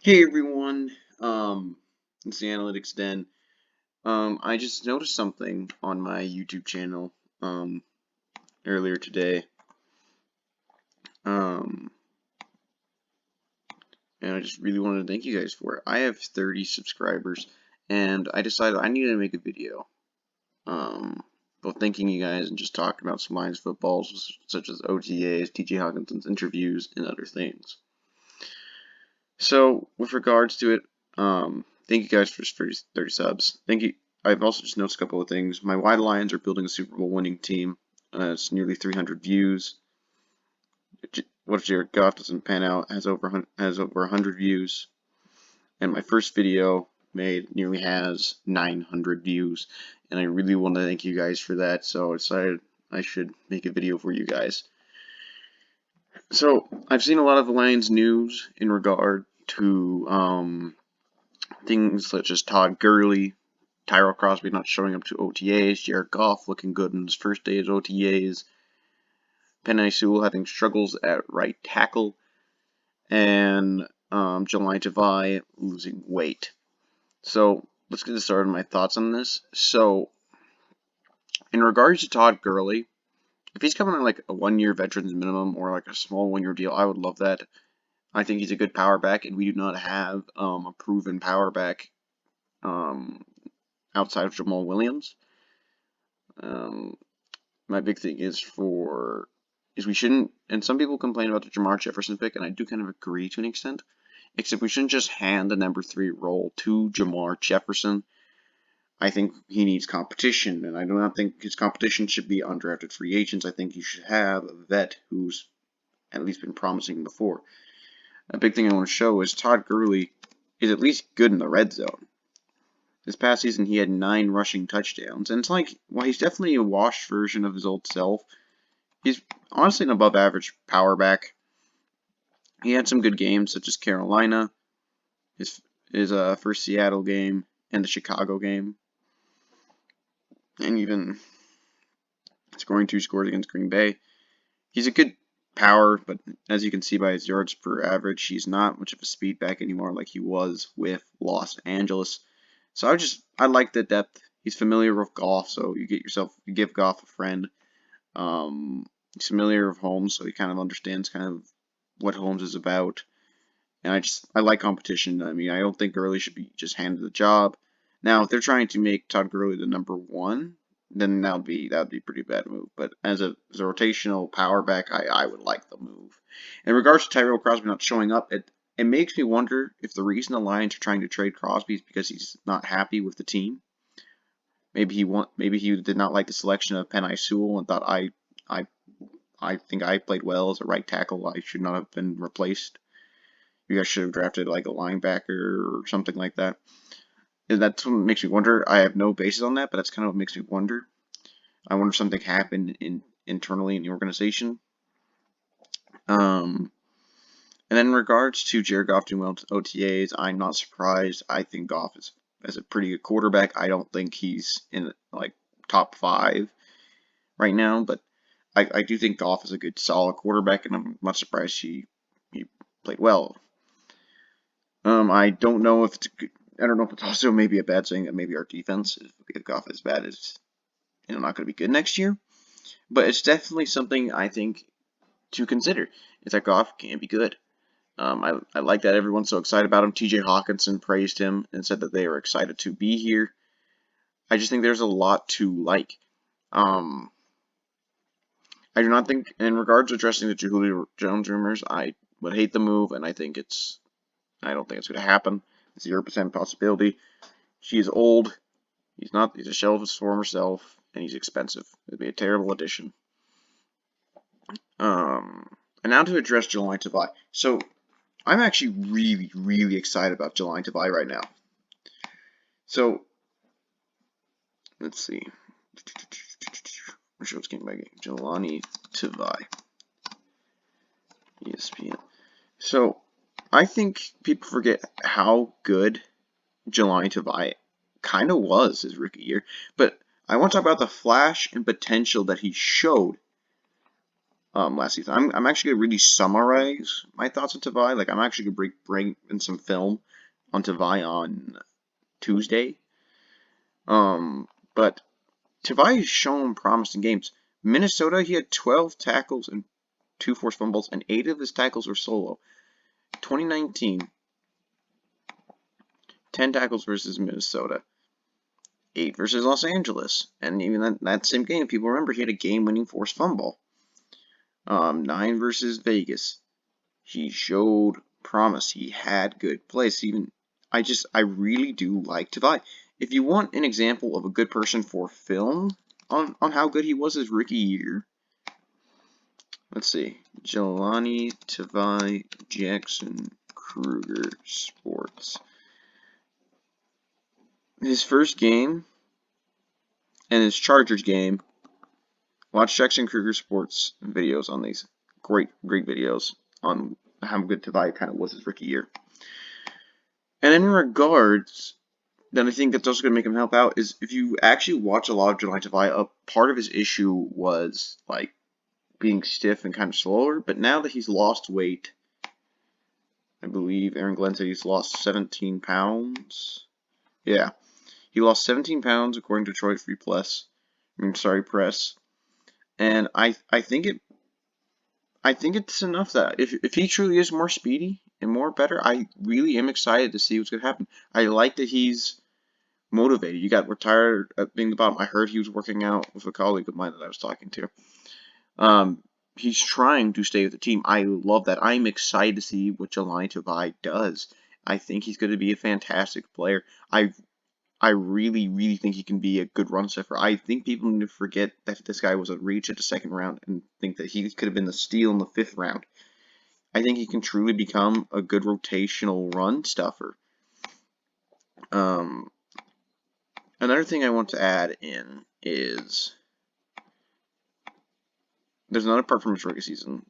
Hey everyone, it's the Analytics Den. I just noticed something on my YouTube channel, earlier today, um, and I just really wanted to thank you guys for it. I have 30 subscribers, and I decided I needed to make a video, both thanking you guys and just talking about some Lions footballs, such as OTAs, TJ Hockenson's interviews, and other things. So, with regards to it, thank you guys for 30 subs. Thank you. I've also just noticed a couple of things. My Wide Lions are building a Super Bowl winning team. It's nearly 300 views. What if Jared Goff doesn't pan out? Has over 100 views. And my first video made nearly has 900 views. And I really want to thank you guys for that. So I decided I should make a video for you guys. So I've seen a lot of Lions news in regard to things such as Todd Gurley, Tyrell Crosby not showing up to OTAs, Jared Goff looking good in his first day at OTAs, Penei Sewell having struggles at right tackle, and Jahlani Tavai losing weight. So let's get started on my thoughts on this. So in regards to Todd Gurley, if he's coming on like a 1-year veterans minimum or like a small 1-year deal, I would love that. I think he's a good power back, and we do not have a proven power back outside of Jamal Williams. My big thing is we shouldn't, and some people complain about the Jamar Jefferson pick, and I do kind of agree to an extent, except we shouldn't just hand the number 3 role to Jamar Jefferson. I think he needs competition, and I do not think his competition should be undrafted free agents. I think he should have a vet who's at least been promising before. A big thing I want to show is Todd Gurley is at least good in the red zone. This past season, he had 9 rushing touchdowns, and it's like, while he's definitely a washed version of his old self, he's honestly an above-average power back. He had some good games, such as Carolina, his first Seattle game, and the Chicago game, and even scoring 2 scores against Green Bay. He's a good power, but as you can see by his yards per average, he's not much of a speed back anymore like he was with Los Angeles. So I like the depth. He's familiar with Goff, so you give Goff a friend. He's familiar with Holmes, so he kind of understands kind of what Holmes is about. And I like competition. I mean, I don't think Gurley should be just handed the job. Now, if they're trying to make Todd Gurley the number 1, then that would be a pretty bad move. But as a rotational power back, I would like the move. In regards to Tyrell Crosby not showing up, it makes me wonder if the reason the Lions are trying to trade Crosby is because he's not happy with the team. Maybe he did not like the selection of Penei Sewell and thought I think I played well as a right tackle. I should not have been replaced. You guys should have drafted like a linebacker or something like that. And that's what makes me wonder. I have no basis on that, but that's kind of what makes me wonder. I wonder if something happened internally in the organization. And then in regards to Jared Goff doing well to OTAs, I'm not surprised. I think Goff is a pretty good quarterback. I don't think he's in like top 5 right now, but I do think Goff is a good solid quarterback, and I'm not surprised he played well. I don't know if it's also maybe a bad thing that maybe our defense, if Goff is bad, is not going to be good next year. But it's definitely something I think to consider, is that Goff can be good. I like that everyone's so excited about him. TJ Hockenson praised him and said that they were excited to be here. I just think there's a lot to like. I do not think, in regards to addressing the Julio Jones rumors, I would hate the move, and I don't think it's going to happen. 0% possibility. She is old. He's a shell of his former self, and he's expensive. It'd be a terrible addition. And now to address Jahlani Tavai. So, I'm actually really, really excited about Jahlani Tavai right now. So, let's see. Which game by game? Jahlani Tavai. ESPN. So, I think people forget how good Jahlani Tavai kind of was his rookie year. But I want to talk about the flash and potential that he showed last season. I'm actually gonna really summarize my thoughts on Tavai. Like I'm actually gonna bring in some film on Tavai on Tuesday. But Tavai has shown promise in games. Minnesota, he had 12 tackles and 2 forced fumbles, and 8 of his tackles were solo. 2019, 10 tackles versus Minnesota, 8 versus Los Angeles, and even that same game, people remember he had a game-winning forced fumble. 9 versus Vegas, he showed promise. He had good plays. I really do like Tavai. If you want an example of a good person for film on how good he was his rookie year, let's see. Jahlani Tavai, Jackson Kruger Sports. His first game and his Chargers game. Watch Jackson Kruger Sports videos on these. Great videos on how good Tavai kind of was his rookie year. And in regards, that I think that's also going to make him help out is if you actually watch a lot of Jahlani Tavai, a part of his issue was like being stiff and kind of slower. But now that he's lost weight, I believe Aaron Glenn said he's lost 17 pounds. Yeah, he lost 17 pounds according to Detroit Free Press. And I think it's enough that if he truly is more speedy and more better, I really am excited to see what's going to happen. I like that he's motivated. You got retired at being the bottom. I heard he was working out with a colleague of mine that I was talking to. He's trying to stay with the team. I love that. I'm excited to see what Jahlani Tavai does. I think he's going to be a fantastic player. I really think he can be a good run stuffer. I think people need to forget that this guy was a reach at the second round and think that he could have been the steal in the 5th round. I think he can truly become a good rotational run stuffer. Another thing I want to add in is there's another part from his rookie season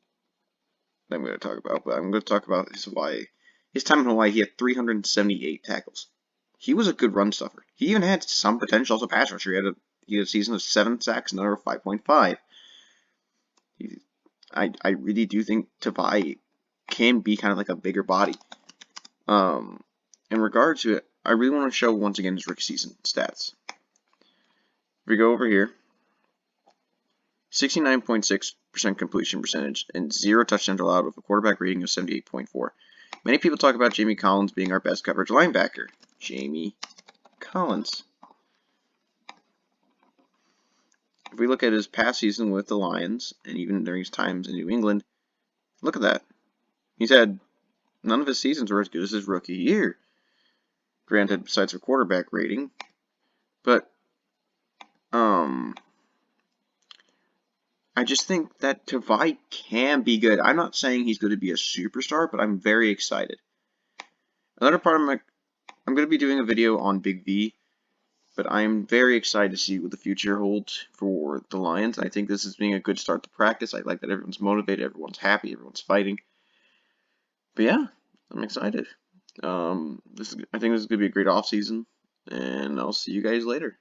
that I'm going to talk about, but I'm going to talk about his Hawaii. His time in Hawaii, he had 378 tackles. He was a good run stuffer. He even had some potential as a pass rusher. He had a season of 7 sacks, another 5.5. I really do think Tavai can be kind of like a bigger body. In regard to it, I really want to show once again his rookie season stats. If we go over here, 69.6% completion percentage and 0 touchdowns allowed with a quarterback rating of 78.4. Many people talk about Jamie Collins being our best coverage linebacker. Jamie Collins. If we look at his past season with the Lions, and even during his times in New England, look at that. He's had none of his seasons were as good as his rookie year. Granted, besides the quarterback rating, but I just think that Tavai can be good. I'm not saying he's going to be a superstar, but I'm very excited. Another part of I'm going to be doing a video on Big V, but I'm very excited to see what the future holds for the Lions. I think this is being a good start to practice. I like that everyone's motivated, everyone's happy, everyone's fighting. But yeah, I'm excited. I think this is going to be a great offseason, and I'll see you guys later.